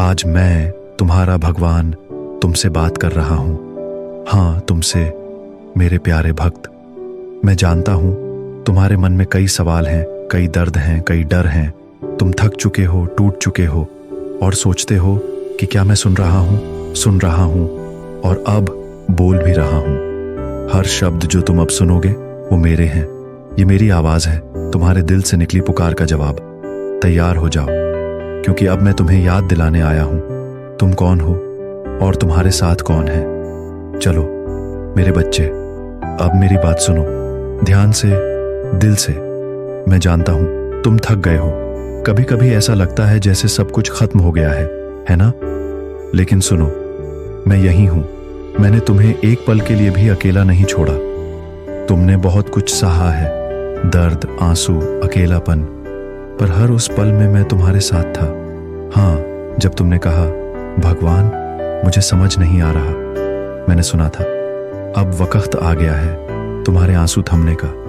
आज मैं तुम्हारा भगवान तुमसे बात कर रहा हूं। हाँ, तुमसे, मेरे प्यारे भक्त। मैं जानता हूं तुम्हारे मन में कई सवाल हैं, कई दर्द हैं, कई डर हैं। तुम थक चुके हो, टूट चुके हो और सोचते हो कि क्या मैं सुन रहा हूं और अब बोल भी रहा हूं। हर शब्द जो तुम अब सुनोगे वो मेरे हैं। ये मेरी आवाज है, तुम्हारे दिल से निकली पुकार का जवाब। तैयार हो जाओ, क्योंकि अब मैं तुम्हें याद दिलाने आया हूं तुम कौन हो और तुम्हारे साथ कौन है। चलो मेरे बच्चे, अब मेरी बात सुनो ध्यान से, दिल से। मैं जानता हूं तुम थक गए हो। कभी कभी ऐसा लगता है जैसे सब कुछ खत्म हो गया है ना? लेकिन सुनो, मैं यही हूं। मैंने तुम्हें एक पल के लिए भी अकेला नहीं छोड़ा। तुमने बहुत कुछ सहा है, दर्द, आंसू, अकेलापन, पर हर उस पल में मैं तुम्हारे साथ था। हाँ, जब तुमने कहा भगवान मुझे समझ नहीं आ रहा, मैंने सुना था। अब वक्त आ गया है तुम्हारे आंसू थमने का।